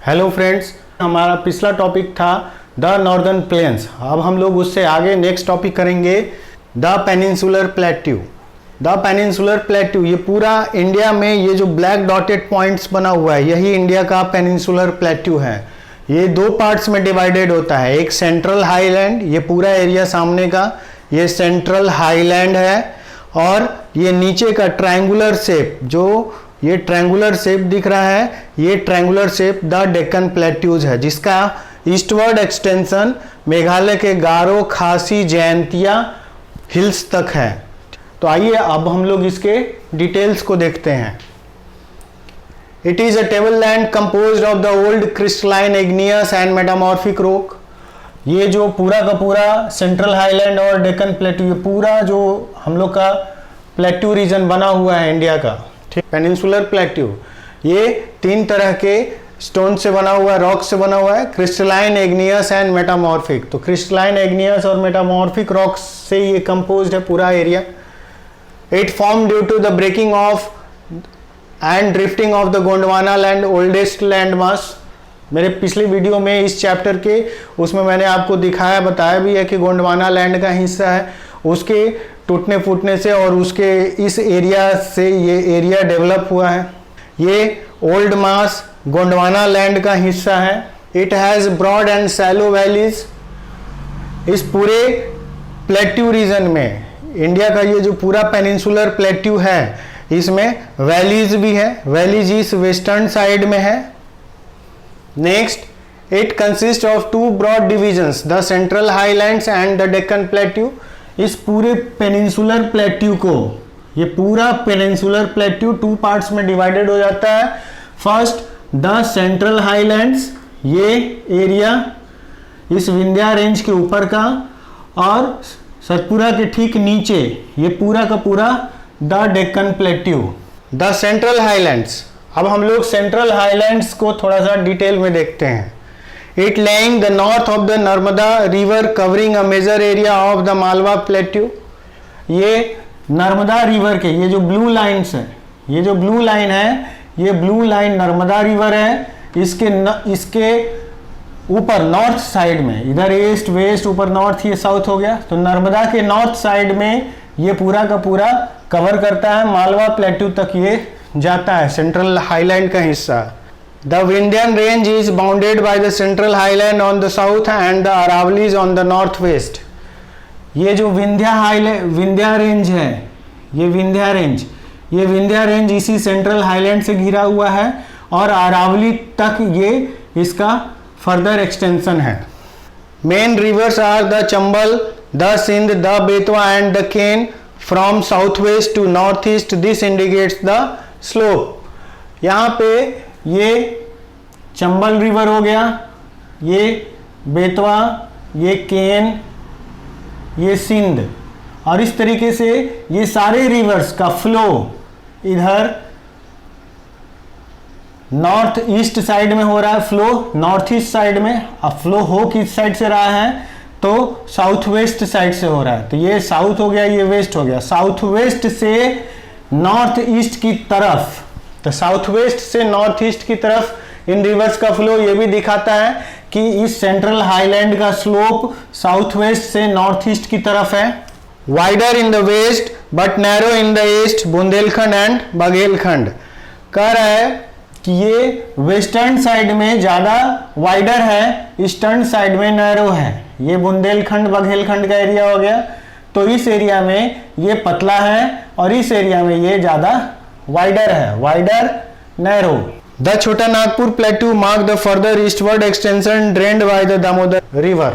Hello friends, हमारा पिछला topic था द नॉर्दर्न प्लेन्स। अब हम लोग उससे आगे नेक्स्ट टॉपिक करेंगे the peninsular plateau. The peninsular plateau, ये पूरा इंडिया में ये जो ब्लैक डॉटेड पॉइंट्स बना हुआ है यही इंडिया का पेनिनसुलर प्लेट्यू है। ये दो पार्ट्स में डिवाइडेड होता है, एक सेंट्रल हाईलैंड, ये पूरा एरिया सामने का ये सेंट्रल हाईलैंड है, और ये नीचे का ट्रायंगुलर शेप, जो ये ट्रायंगुलर शेप दिख रहा है, ये triangular shape the Deccan plateaus है, जिसका ईस्टवर्ड एक्सटेंशन मेघालय के गारो, खासी, जयंतिया हिल्स तक है। तो आइए अब हम लोग इसके डिटेल्स को देखते हैं। It is a tableland composed of the old crystalline igneous and metamorphic rock. ये जो पूरा का पूरा सेंट्रल हाईलैंड और डेक्कन प्लेट्यू, ये पूरा जो हम लोग का प्लेट्यू रीजन बना हुआ है इंडिया का, ठीक, पेनिनसुलर प्लेट्यू, ये तीन तरह के स्टोन से बना हुआ है, रॉक से बना हुआ है, क्रिस्टलाइन, इग्नियस एंड मेटामॉर्फिक। तो क्रिस्टलाइन, इग्नियस और मेटामॉर्फिक रॉक्स से ये कंपोज्ड है पूरा area. It form due to the breaking off and drifting off the Gondwana land, oldest land mass. मेरे पिछले वीडियो में इस चैप्टर के उसमें मैंने आपको दिखाया, बताया भी है कि गोंडवाना लैंड का हिस्सा है, उसके टूटने फूटने से और उसके इस एरिया से ये एरिया डेवलप हुआ है। ये ओल्ड मास गोंडवाना लैंड का हिस्सा है। It has broad and shallow valleys. इस पूरे प्लेट्यू रीजन में, इंडिया का ये जो पूरा पेनिनसुलर प्लेट्यू है, इसमें वैलीज भी है। वैलीज इस वेस्टर्न साइड में है। Next, it consist of two broad divisions, the central highlands and the Deccan plateau. इस पूरे पेनिनसुलर प्लेट्यू को, ये पूरा पेनिनसुलर प्लेट्यू टू पार्ट्स में डिवाइडेड हो जाता है। फर्स्ट द सेंट्रल हाईलैंड्स, ये एरिया इस विंध्या रेंज के ऊपर का, और सतपुरा के ठीक नीचे ये पूरा का पूरा the Deccan plateau, the central highlands. अब हम लोग सेंट्रल हाईलैंड्स को थोड़ा सा डिटेल में देखते हैं। It laying the north of the Narmada river covering a major area of the Malwa plateau. ये नर्मदा रिवर के ये जो ब्लू लाइन्स है, ये जो ब्लू लाइन है, ये ब्लू लाइन नर्मदा रिवर है। इसके ऊपर नॉर्थ साइड में, इधर ईस्ट वेस्ट, ऊपर नॉर्थ, ये साउथ हो गया। तो नर्मदा के नॉर्थ साइड में ये पूरा का पूरा कवर करता है, मालवा प्लेट्यू तक ये जाता है, सेंट्रल हाईलैंड का हिस्सा। The Vindhyan range is bounded by the central highland on the south and the Aravallis on the northwest। ये जो विंध्या रेंज है, ये विंध्या रेंज इसी सेंट्रल हाईलैंड से घिरा हुआ है, और अरावली तक ये इसका फर्दर एक्सटेंशन है। Main rivers are the Chambal, the Sindh, the Betwa and the Ken from south west to north east. This indicates the slope. यहाँ पे ये चंबल रिवर हो गया, ये बेतवा, ये केन, ये सिंध, और इस तरीके से ये सारे रिवर्स का फ्लो इधर नॉर्थ ईस्ट साइड में हो रहा है, फ्लो नॉर्थ ईस्ट साइड में। अब फ्लो हो किस साइड से रहा है, तो साउथ वेस्ट साइड से हो रहा है। तो ये साउथ हो गया, ये वेस्ट हो गया। साउथ वेस्ट से नॉर्थ ईस्ट की तरफ, तो साउथ वेस्ट से नॉर्थ ईस्ट की तरफ इन रिवर्स का फ्लो ये भी दिखाता है कि इस सेंट्रल हाईलैंड का स्लोप साउथ वेस्ट से नॉर्थ ईस्ट की तरफ है। Wider in the west but narrow in the east, Bundelkhand and Baghelkhand. कह रहा है कि ये वेस्टर्न साइड में ज्यादा वाइडर है, ईस्टर्न साइड में नैरो है। ये बुंदेलखंड बघेलखंड का एरिया हो गया। तो इस एरिया में ये पतला है और इस एरिया में ये ज्यादा वाइडर है, वाइडर नैरो। द छोटा Nagpur plateau mark the further eastward extension drained by the Damodar river.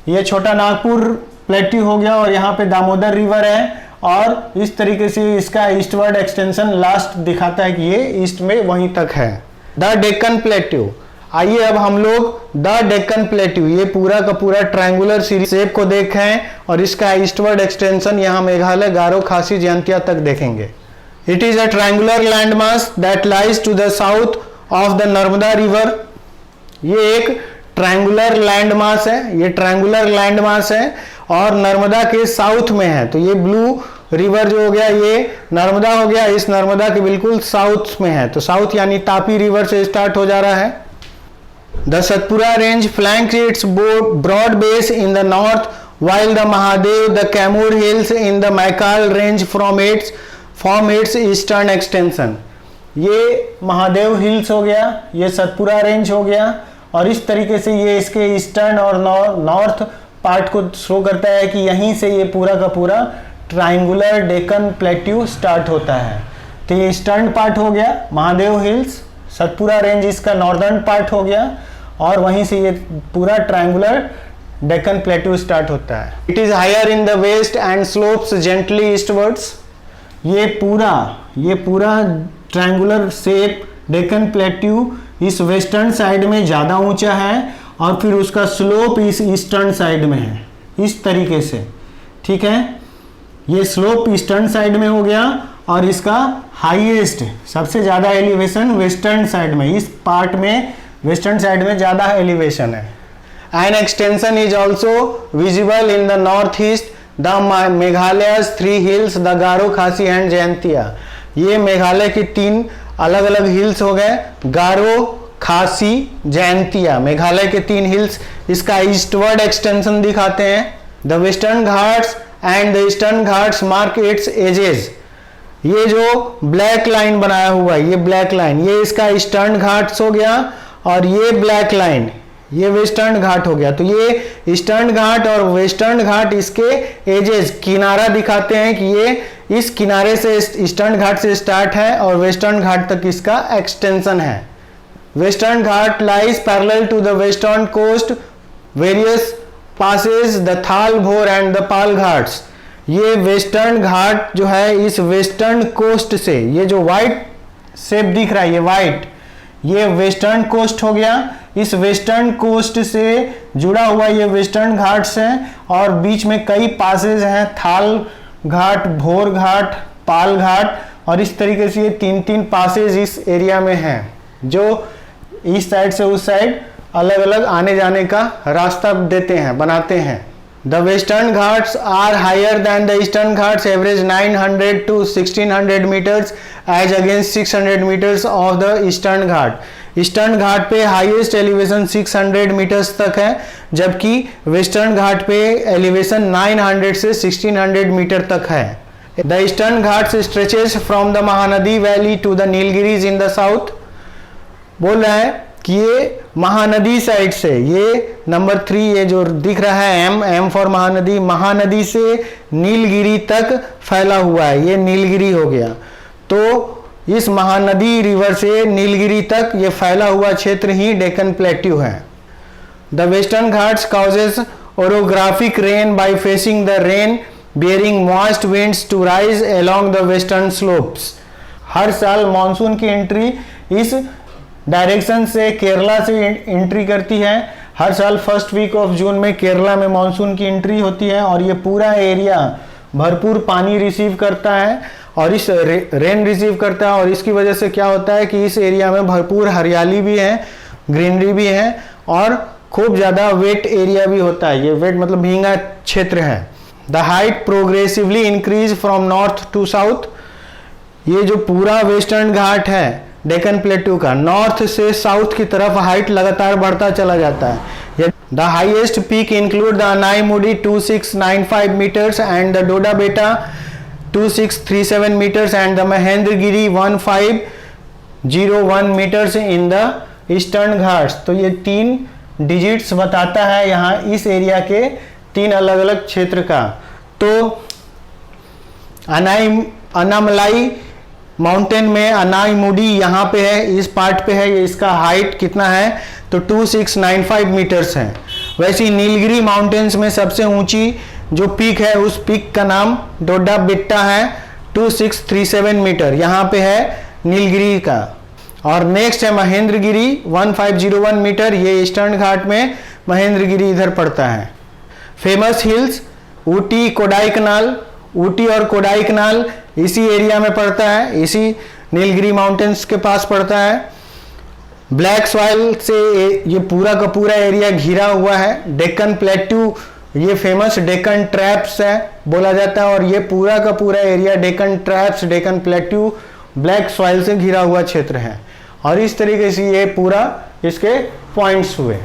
ये छोटा नागपुर प्लेट्यू हो गया और यहाँ पे दामोदर रिवर है, और इस तरीके से इसका ईस्टवर्ड एक्सटेंशन लास्ट दिखाता है कि ये ईस्ट में वहीं तक है। The Deccan plateau. आइए अब हम लोग द डेक्कन प्लेट्यू, ये पूरा का पूरा ट्रायंगुलर शेप को देखें, और इसका ईस्टवर्ड एक्सटेंशन यहाँ मेघालय, गारो, खासी, जयंतिया तक देखेंगे। It is a triangular landmass that lies to the south of the Narmada river। ये एक ट्रायंगुलर लैंडमास है, ये ट्रायंगुलर लैंडमास है और नर्मदा के साउथ में है। तो ये ब्लू रिवर जो हो गया ये नर्मदा हो गया, इस नर्मदा के बिल्कुल साउथ में है। तो साउथ यानी तापी रिवर से स्टार्ट हो जा रहा है। The Satpura range flanks its broad base in the north, while the Mahadev, the Kaimur hills in the Maikal range form its eastern extension. ये महादेव हिल्स हो गया, ये सतपुरा रेंज हो गया, और इस तरीके से ये इसके ईस्टर्न और नॉर्थ पार्ट को शो करता है कि यहीं से ये पूरा का पूरा ट्राइंगुलर डेक्कन प्लेट्यू स्टार्ट होता है। तो ये ईस्टर्न पार्ट हो गया महादेव हिल्स, सतपुरा रेंज इसका नॉर्दर्न पार्ट हो गया, और वहीं से ये पूरा ट्राइंगुलर डेक्कन प्लेट्यू स्टार्ट होता है। It is higher in the west and slopes gently eastwards. ये पूरा ट्रायंगुलर शेप डेक्कन प्लेट्यू इस वेस्टर्न साइड में ज़्यादा ऊंचा है, और फिर उसका स्लोप इस ईस्टर्न साइड में है, इस तरीके से। ठीक है, ये स्लोप ईस्टर्न साइड में हो गया, और इसका हाईएस्ट सबसे ज़्यादा एलिवेशन वेस्टर्न साइड में, इस पार्ट में वेस्टर्न साइड में ज़्यादा एलिवेशन है। An extension is also visible in the north east the Meghalaya's 3 hills the Garo, Khasi and Jaintia. ये मेघालय की 3 अलग अलग हिल्स हो गए, गारो, खासी, जयंतिया, मेघालय के 3 हिल्स। इसका ईस्टवर्ड एक्सटेंशन दिखाते हैं। The western Ghats and the eastern Ghats mark its edges. ये जो ब्लैक लाइन बनाया हुआ है, ये ब्लैक लाइन, ये इसका ईस्टर्न घाट्स हो गया, और ये ब्लैक लाइन ये वेस्टर्न घाट हो गया। तो ये ईस्टर्न घाट और वेस्टर्न घाट इसके एजेस, किनारा दिखाते हैं कि ये इस किनारे से ईस्टर्न घाट से स्टार्ट है और वेस्टर्न घाट तक इसका एक्सटेंशन है। Western Ghat lies parallel to the western coast, various passes the Thal, Bhor and the पाल घाट्स। ये वेस्टर्न घाट जो है इस वेस्टर्न कोस्ट से, ये जो व्हाइट शेप दिख रहा है, ये व्हाइट, ये वेस्टर्न कोस्ट हो गया। इस वेस्टर्न कोस्ट से जुड़ा हुआ ये वेस्टर्न घाट्स हैं, और बीच में कई पासेज हैं, थाल घाट, भोर घाट, पाल घाट, और इस तरीके से ये 3-3 पासेज इस एरिया में हैं, जो इस साइड से उस साइड अलग अलग आने जाने का रास्ता देते हैं, बनाते हैं। The western Ghats are higher than the eastern Ghats, average 900 to 1600 metres as against 600 metres of the eastern Ghat. Eastern Ghat पे हाईएस्ट एलिवेशन 600 मीटर्स तक है, जबकि वेस्टर्न घाट पे एलिवेशन 900 से 1600 मीटर तक है। The eastern Ghats stretches from the Mahanadi valley to the Nilgiris in the south. बोल रहा है कि ये महानदी साइड से, ये नंबर 3 ये जो दिख रहा है एम फॉर महानदी, महानदी से नीलगिरी तक फैला हुआ है, ये नीलगिरी हो गया। तो इस महानदी रिवर से नीलगिरी तक ये फैला हुआ क्षेत्र ही डेक्कन प्लेट्यू है। The western Ghats causes orographic rain by facing the rain bearing moist winds to rise along the western slopes. हर साल मानसून की एंट्री इस डायरेक्शन से केरला से एंट्री करती है। हर साल फर्स्ट वीक ऑफ जून में केरला में मानसून की एंट्री होती है, और ये पूरा एरिया भरपूर पानी रिसीव करता है, और इस रेन रिसीव करता है, और इसकी वजह से क्या होता है कि इस एरिया में भरपूर हरियाली भी है, ग्रीनरी भी है, और खूब ज़्यादा वेट एरिया भी होता है। ये वेट मतलब भींगा क्षेत्र है। The height progressively increase from north to south. ये जो पूरा वेस्टर्न घाट है डेक्कन प्लेट्यू का, नॉर्थ से साउथ की तरफ हाइट लगातार बढ़ता चला जाता है। The highest peak include the Anamudi 2695 metres and the Doda Betta 2637 meters and the Mahendragiri 1501 meters in the eastern Ghats. तो ये 3 डिजिट्स बताता है यहाँ इस एरिया के 3 अलग अलग क्षेत्र का। तो अनामलाई माउंटेन में अनाईमुडी यहाँ पे है, इस पार्ट पे है, ये इसका हाइट कितना है तो 2695 मीटर्स है। वैसे नीलगिरी माउंटेन्स में सबसे ऊंची जो पीक है उस पीक का नाम डोडा बेट्टा है, 2637 मीटर यहाँ पे है नीलगिरी का। और नेक्स्ट है महेंद्रगिरी 1501 मीटर, ये ईस्टर्न घाट में महेंद्रगिरी इधर पड़ता है। फेमस हिल्स ऊटी कोडाईकनाल, ऊटी और कोडाईकनाल इसी एरिया में पड़ता है, इसी नीलगिरी माउंटेन्स के पास पड़ता है। ब्लैक सॉइल से ये पूरा का पूरा एरिया घिरा हुआ है। डेक्कन प्लेट्यू ये फेमस डेक्कन ट्रैप्स है बोला जाता है, और ये पूरा का पूरा area Deccan traps, Deccan plateau, black soil से घिरा हुआ क्षेत्र है। और इस तरीके से ये पूरा इसके पॉइंट्स हुए।